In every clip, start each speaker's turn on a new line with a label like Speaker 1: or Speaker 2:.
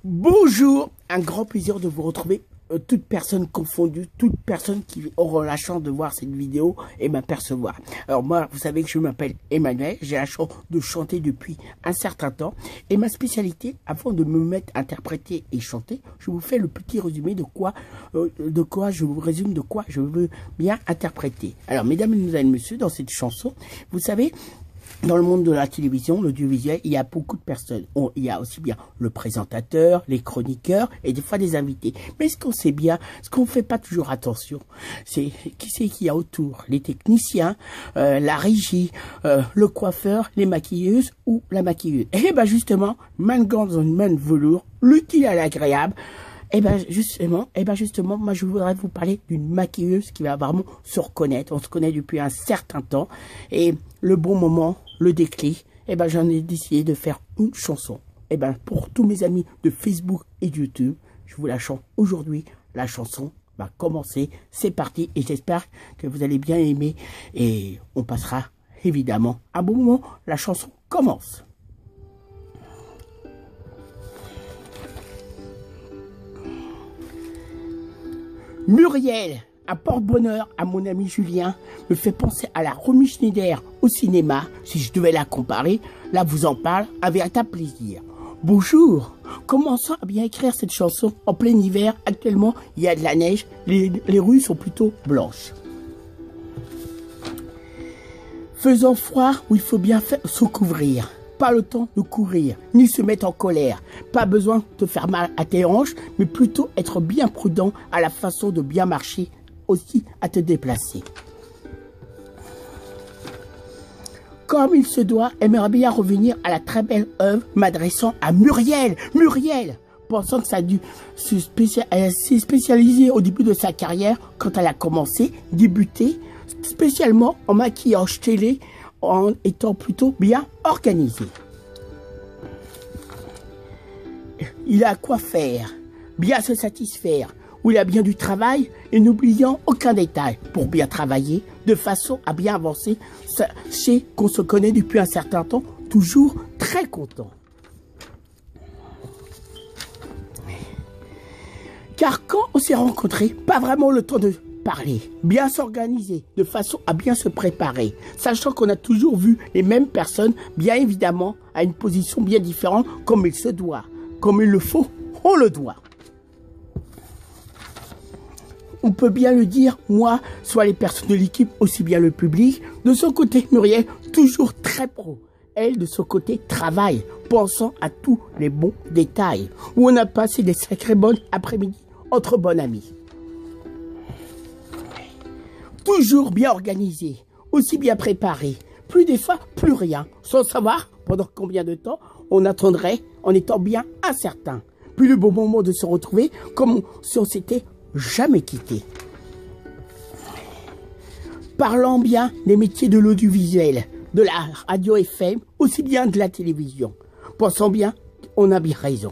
Speaker 1: Bonjour, un grand plaisir de vous retrouver, toutes personnes confondues, toutes personnes qui auront la chance de voir cette vidéo et m'apercevoir. Alors moi, vous savez que je m'appelle Emmanuel, j'ai la chance de chanter depuis un certain temps et ma spécialité, avant de me mettre à interpréter et chanter, je vous fais le petit résumé de quoi je vous résume de quoi je veux bien interpréter. Alors mesdames et messieurs, dans cette chanson, vous savez, dans le monde de la télévision, l'audiovisuel, il y a beaucoup de personnes. Il y a aussi bien le présentateur, les chroniqueurs et des fois des invités. Mais ce qu'on sait bien, ce qu'on ne fait pas toujours attention, c'est qui c'est qu'il y a autour. Les techniciens, la régie, le coiffeur, les maquilleuses ou la maquilleuse. Et ben justement, main dans une main velours, l'utile à l'agréable. Et ben justement, moi je voudrais vous parler d'une maquilleuse qui va vraiment se reconnaître. On se connaît depuis un certain temps et le bon moment, le déclic, et ben j'en ai décidé de faire une chanson. Et ben pour tous mes amis de Facebook et de YouTube, je vous la chante aujourd'hui. La chanson va commencer, c'est parti et j'espère que vous allez bien aimer et on passera évidemment un bon moment. La chanson commence. Muriel, un porte-bonheur à mon ami Julien, me fait penser à la Romy Schneider au cinéma. Si je devais la comparer, là vous en parle, un véritable plaisir. Bonjour, commençons à bien écrire cette chanson en plein hiver. Actuellement, il y a de la neige, les rues sont plutôt blanches. Faisant froid où il faut bien se couvrir. Pas le temps de courir, ni se mettre en colère. Pas besoin de te faire mal à tes hanches, mais plutôt être bien prudent à la façon de bien marcher, aussi à te déplacer. Comme il se doit, aimerait bien revenir à la très belle œuvre m'adressant à Muriel. Muriel, pensant que ça a dû elle s'est spécialisée au début de sa carrière quand elle a commencé, débuté, spécialement en maquillage télé, en étant plutôt bien organisé. Il a quoi faire, bien se satisfaire, où il a bien du travail et n'oubliant aucun détail pour bien travailler, de façon à bien avancer, sachez qu'on se connaît depuis un certain temps, toujours très content. Car quand on s'est rencontrés, pas vraiment le temps de parler, bien s'organiser, de façon à bien se préparer, sachant qu'on a toujours vu les mêmes personnes, bien évidemment, à une position bien différente, comme il se doit, comme il le faut, on le doit. On peut bien le dire, moi, soit les personnes de l'équipe, aussi bien le public. De son côté, Muriel, toujours très pro. Elle, de son côté, travaille, pensant à tous les bons détails, où on a passé des sacrées bonnes après-midi entre bonnes amies. Toujours bien organisé, aussi bien préparé, plus des fois, plus rien, sans savoir pendant combien de temps on attendrait en étant bien incertain. Puis le bon moment de se retrouver comme si on s'était jamais quitté. Parlant bien des métiers de l'audiovisuel, de la radio FM, aussi bien de la télévision. Pensant bien, on a bien raison.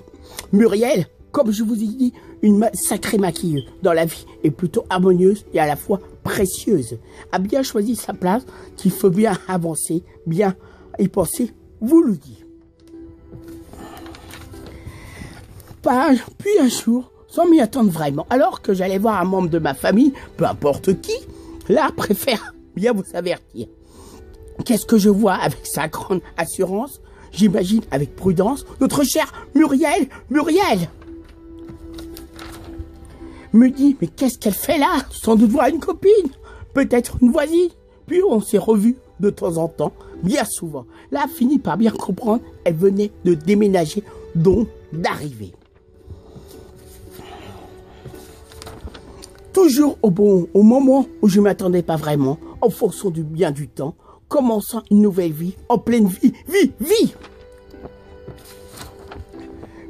Speaker 1: Muriel, comme je vous ai dit, une sacrée maquilleuse dans la vie est plutôt harmonieuse et à la fois précieuse. A bien choisi sa place, qu'il faut bien avancer, bien y penser, vous le dit. Puis un jour, sans m'y attendre vraiment, alors que j'allais voir un membre de ma famille, peu importe qui, là préfère bien vous avertir. Qu'est-ce que je vois avec sa grande assurance? J'imagine avec prudence, notre chère Muriel, me dit, mais qu'est-ce qu'elle fait là? Sans doute voir une copine, peut-être une voisine. Puis on s'est revus de temps en temps, bien souvent. Là, fini par bien comprendre, elle venait de déménager, donc d'arriver. Toujours au moment où je ne m'attendais pas vraiment, en fonction du bien du temps, commençant une nouvelle vie, en pleine vie.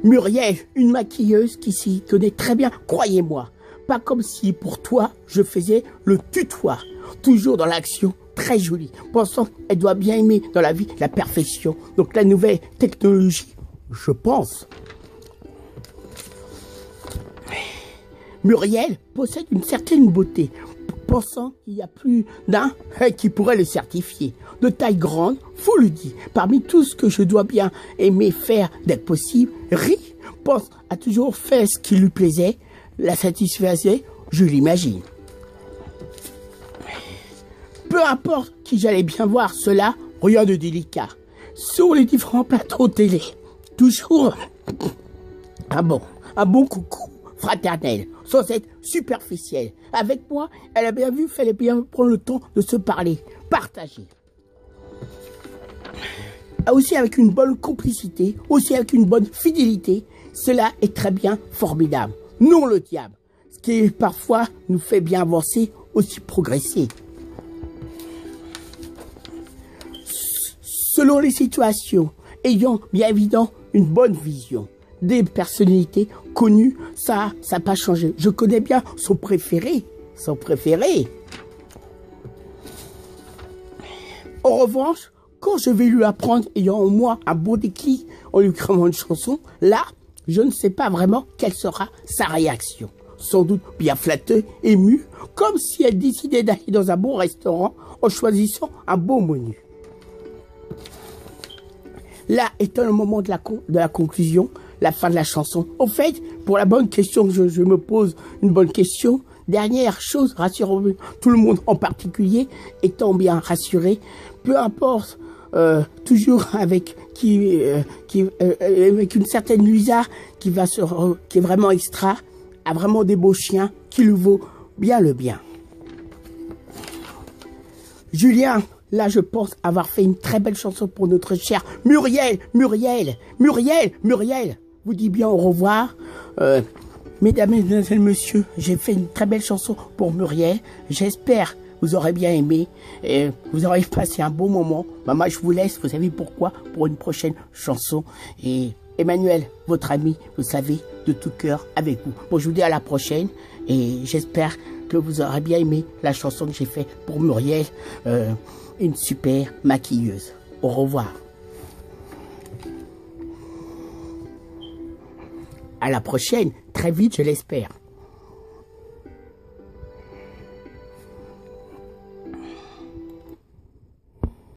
Speaker 1: Muriel, une maquilleuse qui s'y connaît très bien, croyez-moi. Pas comme si pour toi, je faisais le tutoie. Toujours dans l'action, très jolie. Pensant qu'elle doit bien aimer dans la vie la perfection. Donc la nouvelle technologie, je pense. Muriel possède une certaine beauté. Pensant qu'il y a plus d'un qui pourrait le certifier. De taille grande, faut le dire. Parmi tout ce que je dois bien aimer faire dès que possible, rit, pense, a toujours fait ce qui lui plaisait, la satisfaisait, je l'imagine. Peu importe qui j'allais bien voir, cela, rien de délicat. Sur les différents plateaux télé, toujours un bon coucou fraternel, sans être superficiel. Avec moi, elle a bien vu, fallait bien prendre le temps de se parler, partager. Aussi avec une bonne complicité, aussi avec une bonne fidélité, cela est très bien formidable. Non le diable, ce qui parfois nous fait bien avancer, aussi progresser. Selon les situations, ayant bien évidemment une bonne vision, des personnalités connues, ça n'a pas changé. Je connais bien son préféré. En revanche, quand je vais lui apprendre, ayant en moi un bon déclic en lui créant une chanson, là, je ne sais pas vraiment quelle sera sa réaction. Sans doute bien flattée, émue, comme si elle décidait d'aller dans un bon restaurant en choisissant un bon menu. Là étant le moment de la conclusion, la fin de la chanson. En fait, pour la bonne question que je me pose, une bonne question, dernière chose, rassurons tout le monde en particulier, étant bien rassuré, peu importe, toujours avec avec une certaine Luisa qui est vraiment extra, a vraiment des beaux chiens, qui lui vaut bien le bien. Julien, là, je pense avoir fait une très belle chanson pour notre chère Muriel. Vous dit bien au revoir. Mesdames, mesdemoiselles, messieurs, j'ai fait une très belle chanson pour Muriel. J'espère vous aurez bien aimé. Et vous aurez passé un bon moment. Maman, je vous laisse. Vous savez pourquoi? Pour une prochaine chanson. Et Emmanuel, votre ami, vous savez, de tout cœur avec vous. Bon, je vous dis à la prochaine. Et j'espère que vous aurez bien aimé la chanson que j'ai faite pour Muriel. Une super maquilleuse. Au revoir. À la prochaine, très vite, je l'espère.